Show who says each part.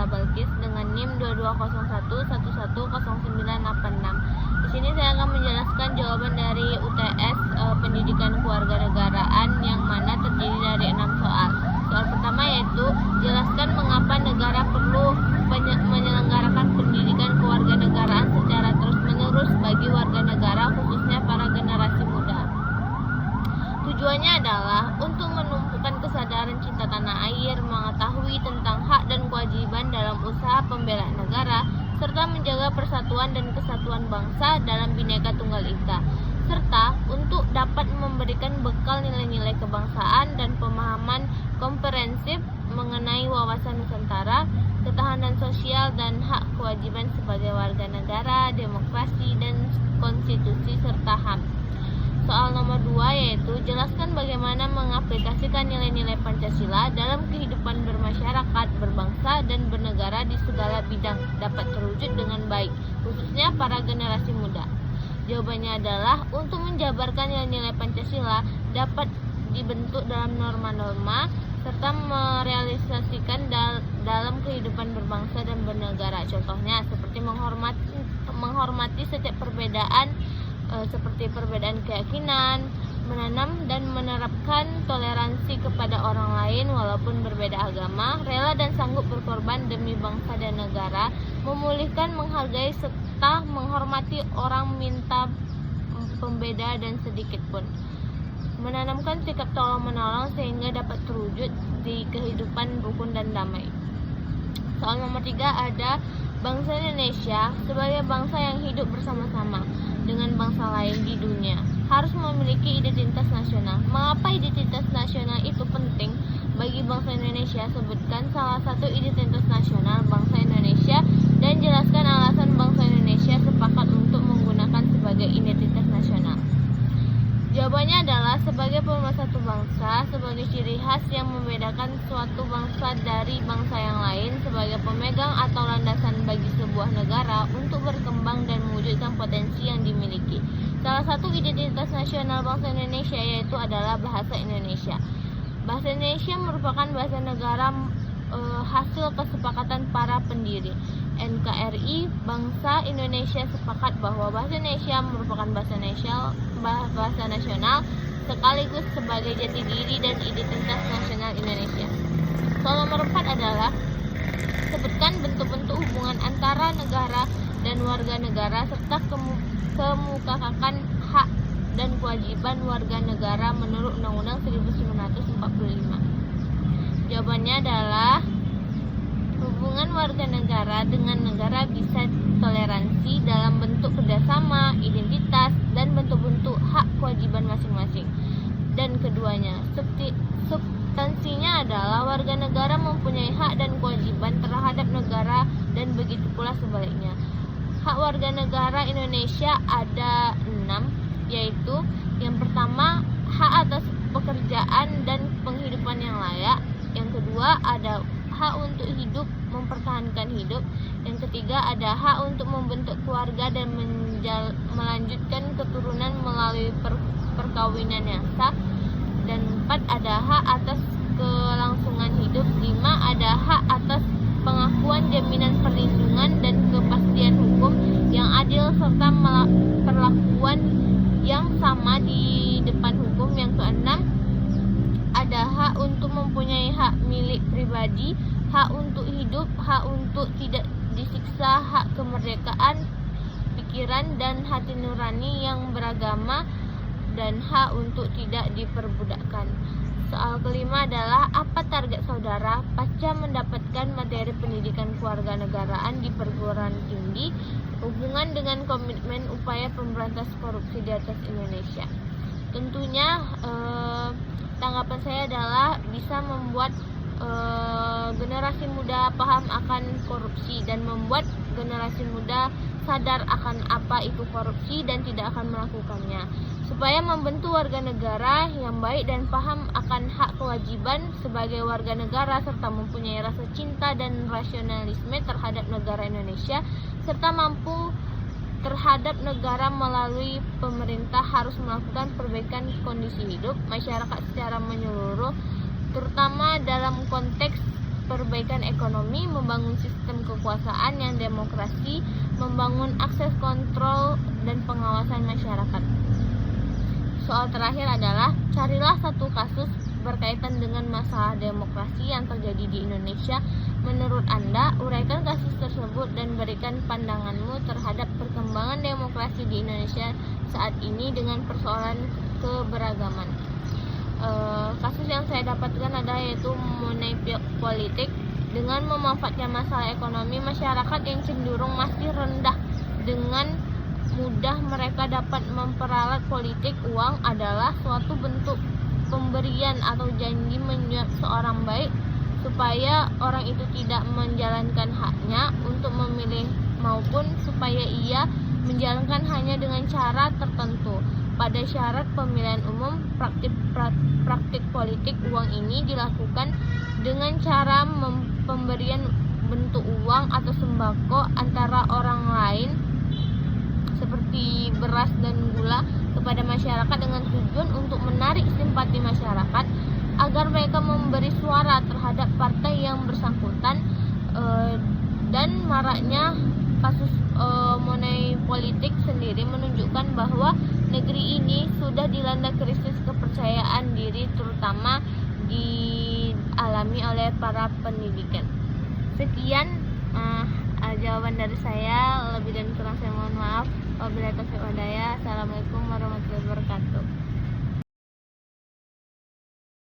Speaker 1: Bella Balkis dengan NIM 2201110986. Di sini saya akan menjelaskan jawaban dari UTS Pendidikan Kewarganegaraan yang mana terdiri dari 6 soal. Soal pertama yaitu jelaskan mengapa negara perlu menyelenggarakan pendidikan kewarganegaraan secara terus-menerus bagi warga negara khususnya para generasi muda. Tujuannya adalah untuk menumbuhkan kesadaran cinta tanah air, mengetahui tentang hak dan kewajiban dalam usaha pembelaan negara, serta menjaga persatuan dan kesatuan bangsa dalam Bhinneka Tunggal Ika, serta untuk dapat memberikan bekal nilai-nilai kebangsaan dan pemahaman komprehensif mengenai wawasan Nusantara, ketahanan sosial dan hak kewajiban sebagai warga negara, demokrasi dan konstitusi serta HAM. Soal nomor 2 yaitu jelaskan bagaimana mengaplikasikan nilai-nilai Pancasila dalam kehidupan bermasyarakat, berbangsa, dan bernegara di segala bidang dapat terwujud dengan baik, khususnya para generasi muda. Jawabannya adalah untuk menjabarkan nilai-nilai Pancasila dapat dibentuk dalam norma-norma serta merealisasikan dalam kehidupan berbangsa dan bernegara. Contohnya seperti menghormati setiap perbedaan seperti perbedaan keyakinan, menanam dan menerapkan toleransi kepada orang lain walaupun berbeda agama, rela dan sanggup berkorban demi bangsa dan negara, memulihkan, menghargai serta menghormati orang minta pembeda dan sedikit pun, menanamkan sikap tolong-menolong sehingga dapat terwujud di kehidupan rukun dan damai. Soal nomor 3 ada bangsa Indonesia sebagai bangsa yang hidup bersama-sama dengan bangsa lain di dunia harus memiliki identitas nasional. Mengapa identitas nasional itu penting bagi bangsa Indonesia? Sebutkan salah satu identitas nasional bangsa Indonesia dan jelaskan alasan bangsa Indonesia sepakat untuk menggunakan sebagai identitas nasional. Jawabannya adalah sebagai pemersatu bangsa, sebagai ciri khas yang membedakan suatu bangsa dari bangsa yang lain, sebagai pemegang atau landasan bagi sebuah negara untuk berkembang dan mewujudkan potensi yang dimiliki. Salah satu identitas nasional bangsa Indonesia yaitu adalah bahasa Indonesia. Bahasa Indonesia merupakan bahasa negara hasil kesepakatan para pendiri. NKRI Bangsa Indonesia sepakat bahwa bahasa Indonesia merupakan bahasa nasional sekaligus sebagai jati diri dan identitas nasional Indonesia. Soal nomor 4 adalah sebutkan bentuk-bentuk hubungan antara negara dan warga negara serta kemukakan hak dan kewajiban warga negara menurut Undang-Undang 1945. Jawabannya adalah hubungan warga negara dengan negara bisa toleransi dalam bentuk kerjasama, identitas, dan bentuk-bentuk hak kewajiban masing-masing. Dan keduanya, substansinya adalah warga negara mempunyai hak dan kewajiban terhadap negara dan begitu pula sebaliknya. Hak warga negara Indonesia ada 6, yaitu yang pertama, hak atas pekerjaan dan penghidupan yang layak. Yang kedua ada hak untuk hidup, mempertahankan hidup. Yang ketiga ada hak untuk membentuk keluarga dan melanjutkan keturunan melalui perkawinan yang sah. Dan 4 ada hak atas kelangsungan hidup. 5 ada hak atas pengakuan, jaminan perlindungan dan kepastian hukum yang adil serta perlakuan yang sama di depan hukum. Yang keenam ada hak untuk mempunyai hak milik pribadi, hak untuk hidup, hak untuk tidak disiksa, hak kemerdekaan pikiran dan hati nurani yang beragama, dan hak untuk tidak diperbudakkan. Soal kelima adalah apa target saudara pasca mendapatkan materi pendidikan kewarganegaraan di perguruan tinggi, hubungan dengan komitmen upaya pemberantasan korupsi di atas Indonesia. Tentunya tanggapan saya adalah bisa membuat generasi muda paham akan korupsi dan membuat generasi muda sadar akan apa itu korupsi dan tidak akan melakukannya, supaya membentuk warga negara yang baik dan paham akan hak kewajiban sebagai warga negara serta mempunyai rasa cinta dan rasionalisme terhadap negara Indonesia serta mampu terhadap negara melalui pemerintah harus melakukan perbaikan kondisi hidup masyarakat secara menyeluruh, terutama dalam konteks perbaikan ekonomi, membangun sistem kekuasaan yang demokrasi, membangun akses kontrol dan pengawasan masyarakat. Soal terakhir adalah, carilah satu kasus berkaitan dengan masalah demokrasi yang terjadi di Indonesia. Menurut Anda, uraikan kasus tersebut dan berikan pandanganmu terhadap perkembangan demokrasi di Indonesia saat ini dengan persoalan keberagaman. Kasus yang saya dapatkan adalah yaitu mengenai politik. Dengan memanfaatkan masalah ekonomi masyarakat yang cenderung masih rendah, dengan mudah mereka dapat memperalat politik uang adalah suatu bentuk pemberian atau janji menyuap seorang baik supaya orang itu tidak menjalankan haknya untuk memilih maupun supaya ia menjalankan hanya dengan cara tertentu. Pada syarat pemilihan umum, praktik politik uang ini dilakukan dengan cara pemberian bentuk uang atau sembako antara orang lain seperti beras dan gula kepada masyarakat dengan tujuan untuk menarik simpati masyarakat agar mereka memberi suara terhadap partai yang bersangkutan. Dan maraknya kasus mengenai politik sendiri menunjukkan bahwa negeri ini sudah dilanda krisis kepercayaan diri, terutama dialami oleh para pendidikan. Sekian jawaban dari saya, lebih dan kurang saya mohon maaf. Wabillahi taufiq wal hidayah. Assalamualaikum warahmatullahi wabarakatuh.